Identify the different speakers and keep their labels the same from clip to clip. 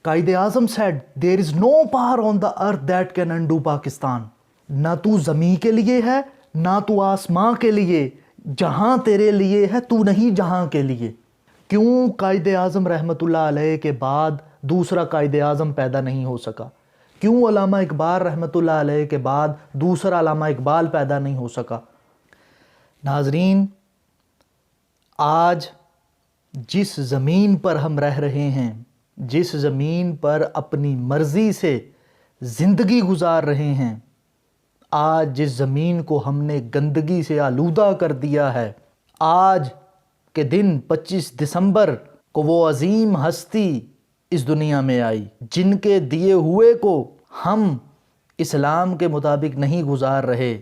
Speaker 1: Quaid Azam said there is no power on the earth that can undo Pakistan. نہ تو زمین کے لیے ہے نہ تو آسمان کے لیے، جہاں تیرے لیے ہے تو نہیں جہاں کے لیے. کیوں قائد اعظم رحمۃ اللہ علیہ کے بعد دوسرا قائد اعظم پیدا نہیں ہو سکا؟ کیوں علامہ اقبال رحمۃ اللہ علیہ کے بعد دوسرا علامہ اقبال پیدا نہیں ہو سکا؟ ناظرین، آج جس زمین پر ہم رہ رہے ہیں، جس زمین پر اپنی مرضی سے زندگی گزار رہے ہیں، آج جس زمین کو ہم نے گندگی سے آلودہ کر دیا ہے، آج کے دن 25 دسمبر کو وہ عظیم ہستی اس دنیا میں آئی جن کے دیے ہوئے کو ہم اسلام کے مطابق نہیں گزار رہے.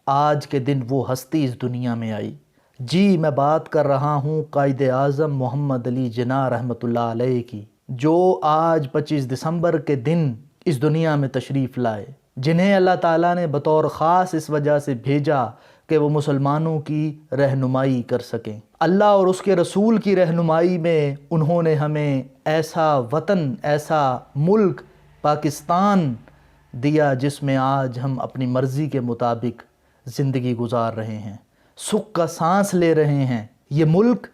Speaker 1: آج کے دن وہ ہستی اس دنیا میں آئی. جی، میں بات کر رہا ہوں قائد اعظم محمد علی جناح رحمۃ اللہ علیہ کی، جو آج 25 دسمبر کے دن اس دنیا میں تشریف لائے، جنہیں اللہ تعالیٰ نے بطور خاص اس وجہ سے بھیجا کہ وہ مسلمانوں کی رہنمائی کر سکیں. اللہ اور اس کے رسول کی رہنمائی میں انہوں نے ہمیں ایسا وطن، ایسا ملک پاکستان دیا جس میں آج ہم اپنی مرضی کے مطابق زندگی گزار رہے ہیں، سکھ کا سانس لے رہے ہیں. یہ ملک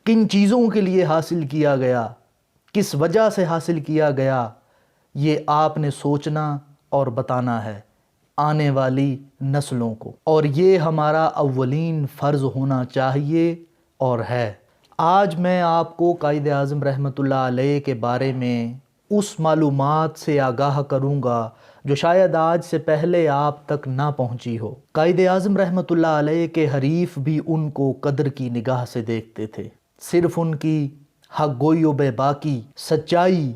Speaker 1: کن چیزوں کے لیے حاصل کیا گیا، کس وجہ سے حاصل کیا گیا، یہ آپ نے سوچنا اور بتانا ہے آنے والی نسلوں کو، اور یہ ہمارا اولین فرض ہونا چاہیے اور ہے. آج میں آپ کو قائد اعظم رحمۃ اللہ علیہ کے بارے میں اس معلومات سے آگاہ کروں گا جو شاید آج سے پہلے آپ تک نہ پہنچی ہو. قائد اعظم رحمۃ اللہ علیہ کے حریف بھی ان کو قدر کی نگاہ سے دیکھتے تھے، صرف ان کی حق گوئی و بے باکی، سچائی،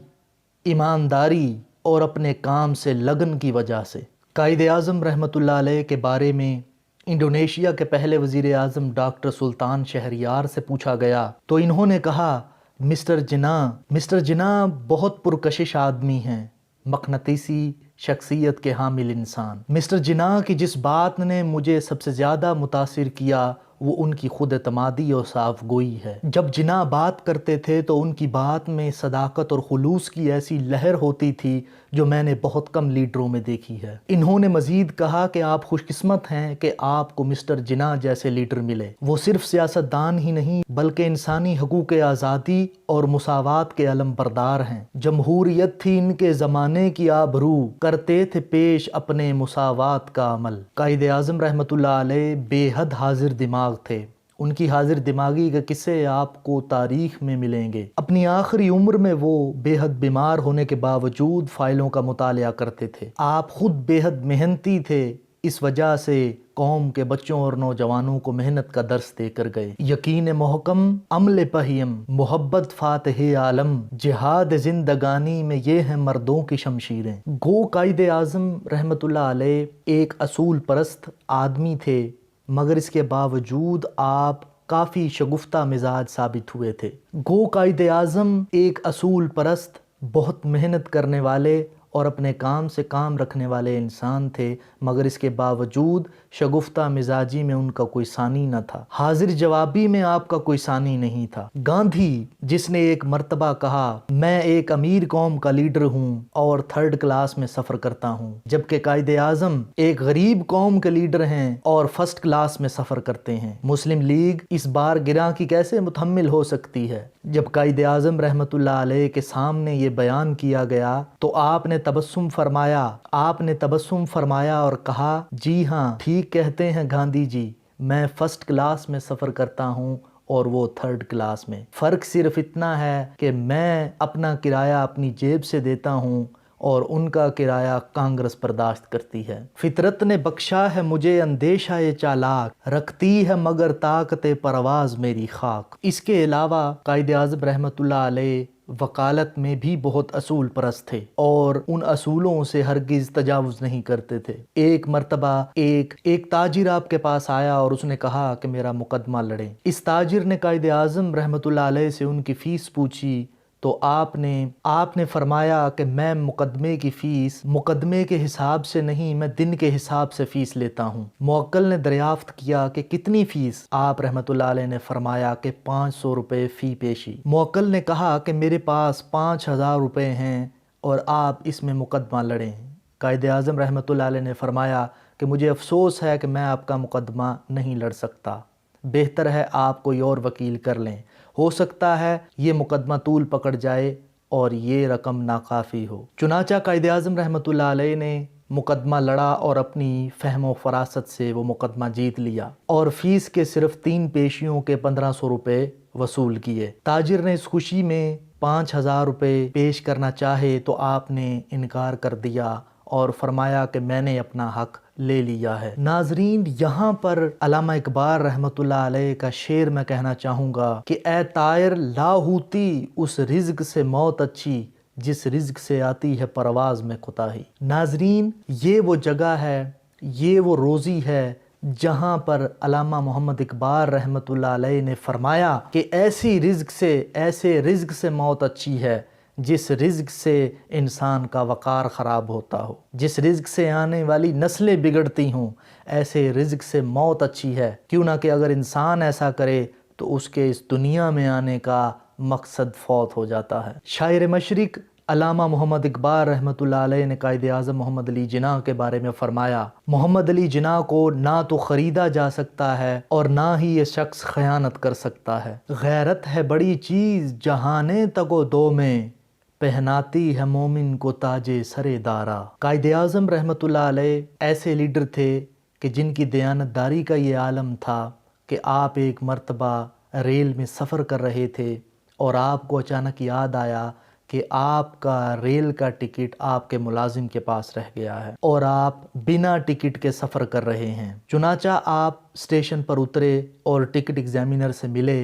Speaker 1: ایمانداری اور اپنے کام سے لگن کی وجہ سے. قائد اعظم رحمۃ اللہ علیہ کے بارے میں انڈونیشیا کے پہلے وزیر اعظم ڈاکٹر سلطان شہریار سے پوچھا گیا تو انہوں نے کہا، مسٹر جناح بہت پرکشش آدمی ہیں، مقناطیسی شخصیت کے حامل انسان. مسٹر جناح کی جس بات نے مجھے سب سے زیادہ متاثر کیا وہ ان کی خود اعتمادی اور صاف گوئی ہے. جب جناح بات کرتے تھے تو ان کی بات میں صداقت اور خلوص کی ایسی لہر ہوتی تھی جو میں نے بہت کم لیڈروں میں دیکھی ہے. انہوں نے مزید کہا کہ آپ خوش قسمت ہیں کہ آپ کو مسٹر جناح جیسے لیڈر ملے. وہ صرف سیاست دان ہی نہیں بلکہ انسانی حقوق آزادی اور مساوات کے علم بردار ہیں. جمہوریت تھی ان کے زمانے کی آبرو، کرتے تھے پیش اپنے مساوات کا عمل. قائد اعظم رحمۃ اللہ علیہ بے حد حاضر دماغ تھے. ان کی حاضر دماغی کے قصے آپ کو تاریخ میں ملیں گے. اپنی آخری عمر میں وہ بے حد بیمار ہونے کے باوجود فائلوں کا مطالعہ کرتے تھے. آپ خود بے حد محنتی تھے، اس وجہ سے قوم کے بچوں اور نوجوانوں کو محنت کا درس دے کر گئے. یقین محکم، عمل پہیم، محبت فاتح عالم، جہاد زندگانی میں یہ ہیں مردوں کی شمشیریں. گو قائد اعظم رحمۃ اللہ علیہ ایک اصول پرست آدمی تھے، مگر اس کے باوجود آپ کافی شگفتہ مزاج ثابت ہوئے تھے. گو قائد اعظم ایک اصول پرست، بہت محنت کرنے والے اور اپنے کام سے کام رکھنے والے انسان تھے، مگر اس کے باوجود شگفتہ مزاجی میں ان کا کوئی ثانی نہ تھا، حاضر جوابی میں آپ کا کوئی ثانی نہیں تھا. گاندھی جس نے ایک مرتبہ کہا، میں ایک امیر قوم کا لیڈر ہوں اور 3rd کلاس میں سفر کرتا ہوں، جبکہ قائد اعظم ایک غریب قوم کے لیڈر ہیں اور 1st کلاس میں سفر کرتے ہیں. مسلم لیگ اس بار گراں کی کیسے متحمل ہو سکتی ہے؟ جب قائد اعظم رحمۃ اللہ علیہ کے سامنے یہ بیان کیا گیا تو آپ نے تبسم فرمایا اور کہا، جی ہاں ٹھیک کہتے ہیں گاندھی جی، میں 1st کلاس میں سفر کرتا ہوں اور وہ 3rd کلاس میں. فرق صرف اتنا ہے کہ میں اپنا کرایہ اپنی جیب سے دیتا ہوں اور ان کا کرایہ کانگریس برداشت کرتی ہے. فطرت نے بخشا ہے مجھے اندیشہ چالاک، رکھتی ہے مگر طاقت پرواز میری خاک. اس کے علاوہ قائد اعظم رحمۃ اللہ علیہ وکالت میں بھی بہت اصول پرست تھے اور ان اصولوں سے ہرگز تجاوز نہیں کرتے تھے. ایک مرتبہ ایک تاجر آپ کے پاس آیا اور اس نے کہا کہ میرا مقدمہ لڑیں. اس تاجر نے قائد اعظم رحمۃ اللہ علیہ سے ان کی فیس پوچھی تو آپ نے فرمایا کہ میں مقدمے کی فیس مقدمے کے حساب سے نہیں، میں دن کے حساب سے فیس لیتا ہوں۔ موکل نے دریافت کیا کہ کتنی فیس؟ آپ رحمۃ اللہ علیہ نے فرمایا کہ 500 روپے فی پیشی۔ موکل نے کہا کہ میرے پاس 5000 روپے ہیں اور آپ اس میں مقدمہ لڑیں۔ قائد اعظم رحمۃ اللہ علیہ نے فرمایا کہ مجھے افسوس ہے کہ میں آپ کا مقدمہ نہیں لڑ سکتا، بہتر ہے آپ کوئی اور وکیل کر لیں، ہو سکتا ہے یہ مقدمہ طول پکڑ جائے اور یہ رقم ناکافی ہو۔ چنانچہ قائد اعظم رحمۃ اللہ علیہ نے مقدمہ لڑا اور اپنی فہم و فراست سے وہ مقدمہ جیت لیا اور فیس کے صرف 3 پیشیوں کے 1500 روپے وصول کیے۔ تاجر نے اس خوشی میں 5000 روپے پیش کرنا چاہے تو آپ نے انکار کر دیا اور فرمایا کہ میں نے اپنا حق لے لیا ہے۔ ناظرین، یہاں پر علامہ اقبال رحمۃ اللہ علیہ کا شعر میں کہنا چاہوں گا کہ اے طائر لاہوتی اس رزق سے موت اچھی، جس رزق سے آتی ہے پرواز میں کوتاہی۔ ناظرین، یہ وہ جگہ ہے، یہ وہ روزی ہے جہاں پر علامہ محمد اقبال رحمۃ اللہ علیہ نے فرمایا کہ ایسے رزق سے موت اچھی ہے جس رزق سے انسان کا وقار خراب ہوتا ہو، جس رزق سے آنے والی نسلیں بگڑتی ہوں، ایسے رزق سے موت اچھی ہے، کیوں نہ کہ اگر انسان ایسا کرے تو اس کے اس دنیا میں آنے کا مقصد فوت ہو جاتا ہے۔ شاعر مشرق علامہ محمد اقبال رحمۃ اللہ علیہ نے قائد اعظم محمد علی جناح کے بارے میں فرمایا، محمد علی جناح کو نہ تو خریدا جا سکتا ہے اور نہ ہی یہ شخص خیانت کر سکتا ہے۔ غیرت ہے بڑی چیز جہانے تگ و دو میں، پہناتی ہے مومن کو تاج سر دارا۔ قائد اعظم رحمۃ اللہ علیہ ایسے لیڈر تھے کہ جن کی دیانتداری کا یہ عالم تھا کہ آپ ایک مرتبہ ریل میں سفر کر رہے تھے اور آپ کو اچانک یاد آیا کہ آپ کا ریل کا ٹکٹ آپ کے ملازم کے پاس رہ گیا ہے اور آپ بنا ٹکٹ کے سفر کر رہے ہیں۔ چنانچہ آپ اسٹیشن پر اترے اور ٹکٹ ایگزامینر سے ملے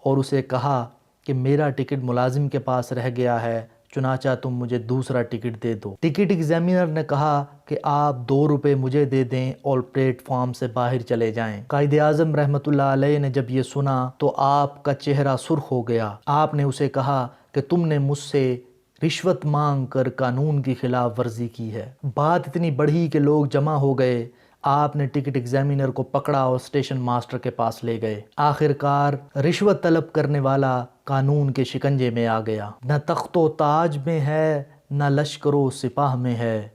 Speaker 1: اور اسے کہا کہ میرا ٹکٹ ملازم کے پاس رہ گیا ہے، چنانچہ تم مجھے دوسرا ٹکٹ دے دو۔ ٹکٹ ایگزامینر نے کہا کہ آپ 2 روپے مجھے دے دیں اور پلیٹ فارم سے باہر چلے جائیں۔ قائد اعظم رحمۃ اللہ علیہ نے جب یہ سنا تو آپ کا چہرہ سرخ ہو گیا۔ آپ نے اسے کہا کہ تم نے مجھ سے رشوت مانگ کر قانون کی خلاف ورزی کی ہے۔ بات اتنی بڑھی کہ لوگ جمع ہو گئے۔ آپ نے ٹکٹ ایگزامینر کو پکڑا اور اسٹیشن ماسٹر کے پاس لے گئے۔ آخرکار رشوت طلب کرنے والا قانون کے شکنجے میں آ گیا۔ نہ تخت و تاج میں ہے نہ لشکر و سپاہ میں ہے،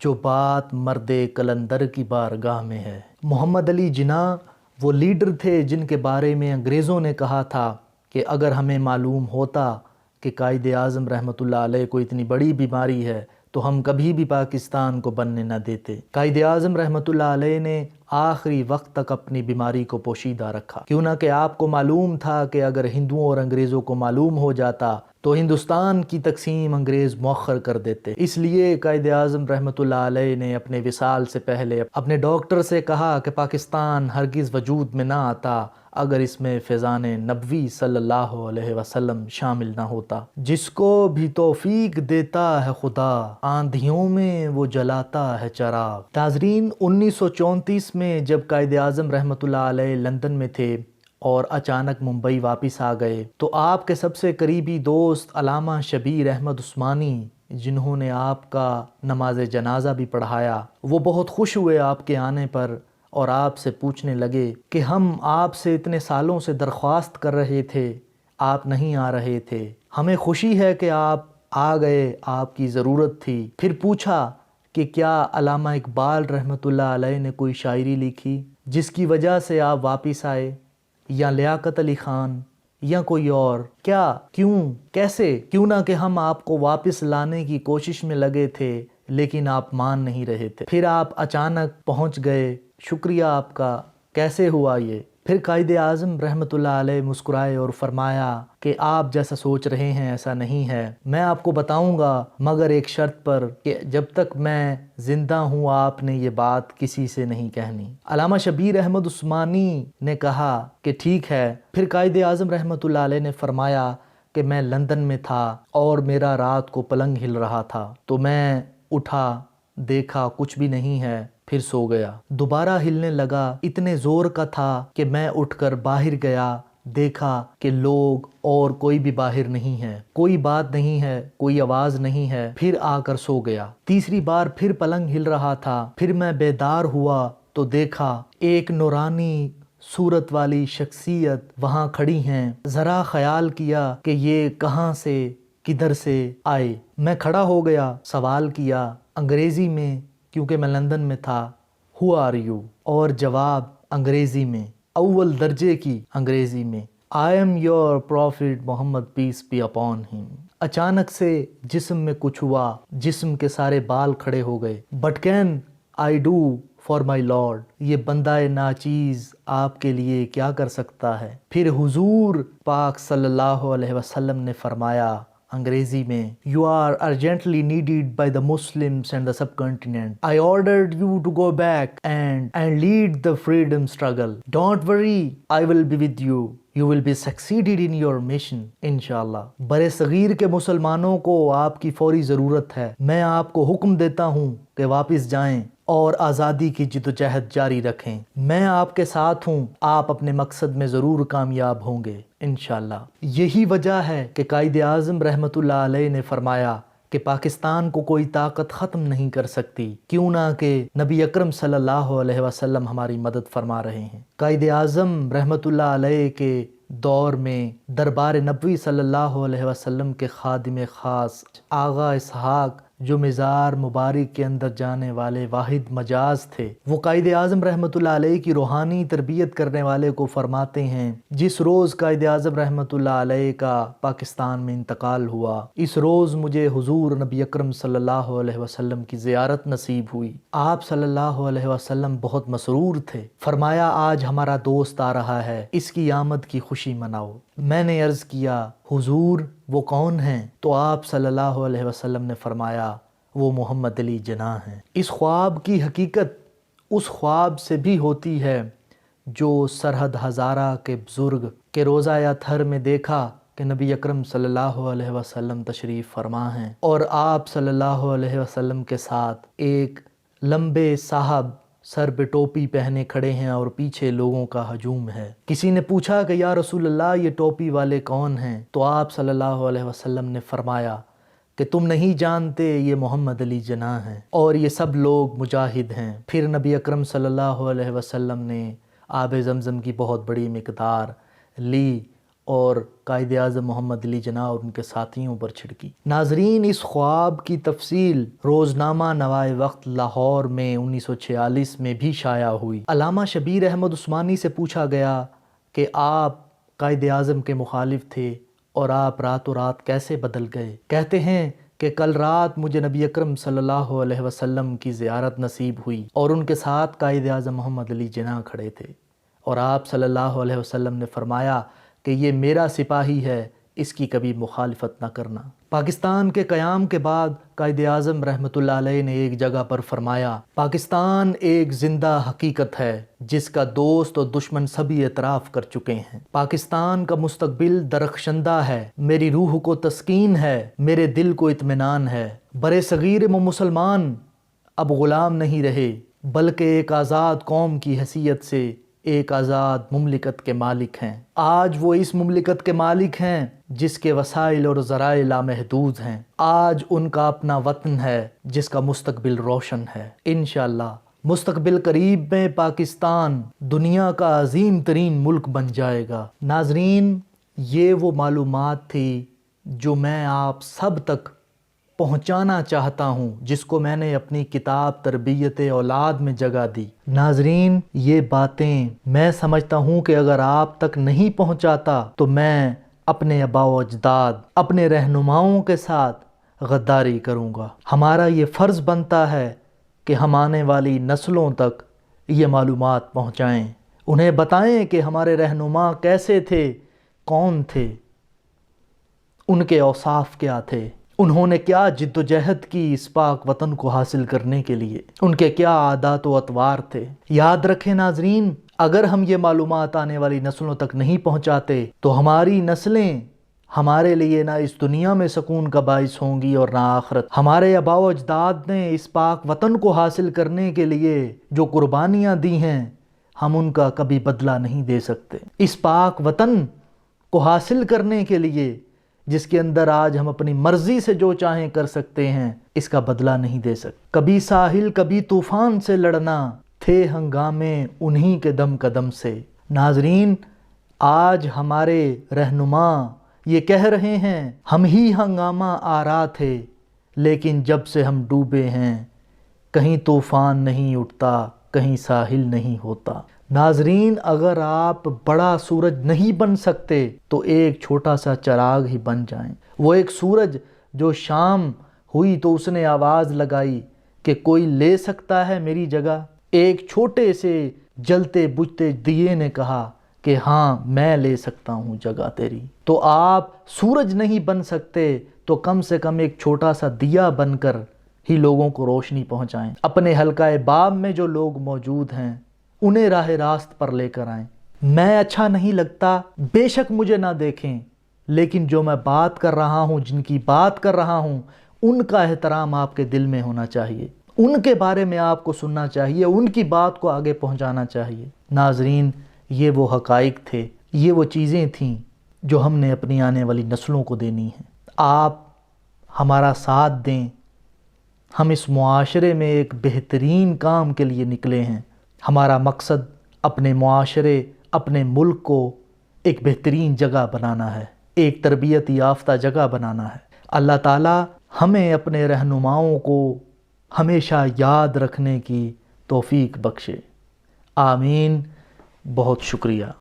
Speaker 1: جو بات مرد قلندر کی بارگاہ میں ہے۔ محمد علی جناح وہ لیڈر تھے جن کے بارے میں انگریزوں نے کہا تھا کہ اگر ہمیں معلوم ہوتا کہ قائد اعظم رحمۃ اللہ علیہ کو اتنی بڑی بیماری ہے تو ہم کبھی بھی پاکستان کو بننے نہ دیتے۔ قائد اعظم رحمۃ اللہ علیہ نے آخری وقت تک اپنی بیماری کو پوشیدہ رکھا، کیوں نہ کہ آپ کو معلوم تھا کہ اگر ہندوؤں اور انگریزوں کو معلوم ہو جاتا تو ہندوستان کی تقسیم انگریز مؤخر کر دیتے۔ اس لیے قائد اعظم رحمۃ اللہ علیہ نے اپنے وصال سے پہلے اپنے ڈاکٹر سے کہا کہ پاکستان ہرگز وجود میں نہ آتا اگر اس میں فیضان نبوی صلی اللہ علیہ وسلم شامل نہ ہوتا۔ جس کو بھی توفیق دیتا ہے خدا، آندھیوں میں وہ جلاتا ہے چراغ۔ ناظرین، 1934 میں جب قائد اعظم رحمۃ اللہ علیہ لندن میں تھے اور اچانک ممبئی واپس آ گئے تو آپ کے سب سے قریبی دوست علامہ شبیر احمد عثمانی، جنہوں نے آپ کا نماز جنازہ بھی پڑھایا، وہ بہت خوش ہوئے آپ کے آنے پر اور آپ سے پوچھنے لگے کہ ہم آپ سے اتنے سالوں سے درخواست کر رہے تھے، آپ نہیں آ رہے تھے، ہمیں خوشی ہے کہ آپ آ گئے، آپ کی ضرورت تھی۔ پھر پوچھا کہ کیا علامہ اقبال رحمۃ اللہ علیہ نے کوئی شاعری لکھی جس کی وجہ سے آپ واپس آئے، یا لیاقت علی خان یا کوئی اور؟ کیا، کیوں، کیسے؟ کیوں نہ کہ ہم آپ کو واپس لانے کی کوشش میں لگے تھے لیکن آپ مان نہیں رہے تھے، پھر آپ اچانک پہنچ گئے، شکریہ آپ کا، کیسے ہوا یہ؟ پھر قائد اعظم رحمۃ اللہ علیہ مسکرائے اور فرمایا کہ آپ جیسا سوچ رہے ہیں ایسا نہیں ہے، میں آپ کو بتاؤں گا مگر ایک شرط پر کہ جب تک میں زندہ ہوں آپ نے یہ بات کسی سے نہیں کہنی۔ علامہ شبیر احمد عثمانی نے کہا کہ ٹھیک ہے۔ پھر قائد اعظم رحمۃ اللہ علیہ نے فرمایا کہ میں لندن میں تھا اور میرا رات کو پلنگ ہل رہا تھا تو میں اٹھا، دیکھا کچھ بھی نہیں ہے، پھر سو گیا۔ دوبارہ ہلنے لگا، اتنے زور کا تھا کہ میں اٹھ کر باہر گیا دیکھا کہ لوگ اور کوئی بھی باہر نہیں ہے، کوئی بات نہیں ہے، کوئی آواز نہیں ہے، پھر آ کر سو گیا۔ تیسری بار پھر پلنگ ہل رہا تھا، پھر میں بیدار ہوا تو دیکھا ایک نورانی صورت والی شخصیت وہاں کھڑی ہیں۔ ذرا خیال کیا کہ یہ کہاں سے کدھر سے آئے۔ میں کھڑا ہو گیا، سوال کیا انگریزی میں، کیونکہ میں لندن میں تھا، Who are you؟ اور جواب انگریزی میں، اول درجے کی انگریزی میں، I am your prophet Muhammad peace be upon him۔ اچانک سے جسم میں کچھ ہوا، جسم کے سارے بال کھڑے ہو گئے۔ But can I do for my Lord؟ یہ بندہ ناچیز آپ کے لیے کیا کر سکتا ہے؟ پھر حضور پاک صلی اللہ علیہ وسلم نے فرمایا انگریزی میں، You are urgently needed by the Muslims and the subcontinent. I ordered you to go back and lead the freedom struggle. Don't worry, I will be with you. You will be succeeded in your mission, انشاءاللہ۔ برِ صغیر کے مسلمانوں کو آپ کی فوری ضرورت ہے۔ میں آپ کو حکم دیتا ہوں کہ واپس جائیں اور آزادی کی جدوجہد جاری رکھیں۔ میں آپ کے ساتھ ہوں، آپ اپنے مقصد میں ضرور کامیاب ہوں گے انشاءاللہ۔ یہی وجہ ہے کہ قائد اعظم رحمۃ اللہ علیہ نے فرمایا کہ پاکستان کو کوئی طاقت ختم نہیں کر سکتی، کیوں نہ کہ نبی اکرم صلی اللہ علیہ وسلم ہماری مدد فرما رہے ہیں۔ قائد اعظم رحمۃ اللہ علیہ کے دور میں دربار نبوی صلی اللہ علیہ وسلم کے خادم خاص آغا اسحاق، جو مزار مبارک کے اندر جانے والے واحد مجاز تھے، وہ قائد اعظم رحمۃ اللہ علیہ کی روحانی تربیت کرنے والے کو فرماتے ہیں، جس روز قائد اعظم رحمۃ اللہ علیہ کا پاکستان میں انتقال ہوا، اس روز مجھے حضور نبی اکرم صلی اللہ علیہ وسلم کی زیارت نصیب ہوئی۔ آپ صلی اللہ علیہ وسلم بہت مسرور تھے۔ فرمایا آج ہمارا دوست آ رہا ہے، اس کی آمد کی خوشی مناؤ۔ میں نے عرض کیا حضور وہ کون ہیں؟ تو آپ صلی اللہ علیہ وسلم نے فرمایا وہ محمد علی جناح ہیں۔ اس خواب کی حقیقت اس خواب سے بھی ہوتی ہے جو سرحد ہزارہ کے بزرگ کے روضہ اطہر میں دیکھا کہ نبی اکرم صلی اللہ علیہ وسلم تشریف فرما ہیں، اور آپ صلی اللہ علیہ وسلم کے ساتھ ایک لمبے صاحب سر پہ ٹوپی پہنے کھڑے ہیں اور پیچھے لوگوں کا ہجوم ہے۔ کسی نے پوچھا کہ یا رسول اللہ یہ ٹوپی والے کون ہیں؟ تو آپ صلی اللہ علیہ وسلم نے فرمایا کہ تم نہیں جانتے، یہ محمد علی جناح ہیں اور یہ سب لوگ مجاہد ہیں۔ پھر نبی اکرم صلی اللہ علیہ وسلم نے آب زمزم کی بہت بڑی مقدار لی اور قائد اعظم محمد علی جناح اور ان کے ساتھیوں پر چھڑکی۔ ناظرین، اس خواب کی تفصیل روزنامہ نوائے وقت لاہور میں 1946 میں بھی شائع ہوئی۔ علامہ شبیر احمد عثمانی سے پوچھا گیا کہ آپ قائد اعظم کے مخالف تھے اور آپ راتوں رات کیسے بدل گئے؟ کہتے ہیں کہ کل رات مجھے نبی اکرم صلی اللہ علیہ وسلم کی زیارت نصیب ہوئی اور ان کے ساتھ قائد اعظم محمد علی جناح کھڑے تھے، اور آپ صلی اللہ علیہ وسلم نے فرمایا کہ یہ میرا سپاہی ہے، اس کی کبھی مخالفت نہ کرنا۔ پاکستان کے قیام کے بعد قائد اعظم رحمۃ اللہ علیہ نے ایک جگہ پر فرمایا، پاکستان ایک زندہ حقیقت ہے جس کا دوست اور دشمن سبھی اعتراف کر چکے ہیں۔ پاکستان کا مستقبل درخشندہ ہے، میری روح کو تسکین ہے، میرے دل کو اطمینان ہے۔ برِ صغیر مسلمان اب غلام نہیں رہے، بلکہ ایک آزاد قوم کی حیثیت سے ایک آزاد مملکت کے مالک ہیں۔ آج وہ اس مملکت کے مالک ہیں جس کے وسائل اور ذرائع لامحدود ہیں۔ آج ان کا اپنا وطن ہے جس کا مستقبل روشن ہے۔ انشاءاللہ مستقبل قریب میں پاکستان دنیا کا عظیم ترین ملک بن جائے گا۔ ناظرین، یہ وہ معلومات تھی جو میں آپ سب تک پہنچانا چاہتا ہوں، جس کو میں نے اپنی کتاب تربیت اولاد میں جگہ دی۔ ناظرین، یہ باتیں میں سمجھتا ہوں کہ اگر آپ تک نہیں پہنچاتا تو میں اپنے آباء و اجداد، اپنے رہنماؤں کے ساتھ غداری کروں گا۔ ہمارا یہ فرض بنتا ہے کہ ہم آنے والی نسلوں تک یہ معلومات پہنچائیں، انہیں بتائیں کہ ہمارے رہنما کیسے تھے، کون تھے، ان کے اوصاف کیا تھے، انہوں نے کیا جد و جہد کی اس پاک وطن کو حاصل کرنے کے لیے، ان کے کیا عادات و اطوار تھے۔ یاد رکھیں ناظرین، اگر ہم یہ معلومات آنے والی نسلوں تک نہیں پہنچاتے تو ہماری نسلیں ہمارے لیے نہ اس دنیا میں سکون کا باعث ہوں گی اور نہ آخرت۔ ہمارے آباء و اجداد نے اس پاک وطن کو حاصل کرنے کے لیے جو قربانیاں دی ہیں ہم ان کا کبھی بدلہ نہیں دے سکتے۔ اس پاک وطن کو حاصل کرنے کے لیے جس کے اندر آج ہم اپنی مرضی سے جو چاہیں کر سکتے ہیں، اس کا بدلہ نہیں دے سکتے۔ کبھی ساحل کبھی طوفان سے لڑنا، تھے ہنگامے انہی کے دم قدم سے۔ ناظرین، آج ہمارے رہنما یہ کہہ رہے ہیں ہم ہی ہنگامہ آرا تھے، لیکن جب سے ہم ڈوبے ہیں کہیں طوفان نہیں اٹھتا، کہیں ساحل نہیں ہوتا۔ ناظرین، اگر آپ بڑا سورج نہیں بن سکتے تو ایک چھوٹا سا چراغ ہی بن جائیں۔ وہ ایک سورج جو شام ہوئی تو اس نے آواز لگائی کہ کوئی لے سکتا ہے میری جگہ؟ ایک چھوٹے سے جلتے بجھتے دیے نے کہا کہ ہاں میں لے سکتا ہوں جگہ تیری۔ تو آپ سورج نہیں بن سکتے تو کم سے کم ایک چھوٹا سا دیا بن کر ہی لوگوں کو روشنی پہنچائیں۔ اپنے حلقہ باب میں جو لوگ موجود ہیں انہیں راہ راست پر لے کر آئیں۔ میں اچھا نہیں لگتا، بے شک مجھے نہ دیکھیں، لیکن جو میں بات کر رہا ہوں، جن کی بات کر رہا ہوں، ان کا احترام آپ کے دل میں ہونا چاہیے، ان کے بارے میں آپ کو سننا چاہیے، ان کی بات کو آگے پہنچانا چاہیے۔ ناظرین، یہ وہ حقائق تھے، یہ وہ چیزیں تھیں جو ہم نے اپنی آنے والی نسلوں کو دینی ہیں۔ آپ ہمارا ساتھ دیں، ہم اس معاشرے میں ایک بہترین کام کے لیے نکلے ہیں۔ ہمارا مقصد اپنے معاشرے، اپنے ملک کو ایک بہترین جگہ بنانا ہے، ایک تربیت یافتہ جگہ بنانا ہے۔ اللہ تعالیٰ ہمیں اپنے رہنماؤں کو ہمیشہ یاد رکھنے کی توفیق بخشے۔ آمین۔ بہت شکریہ۔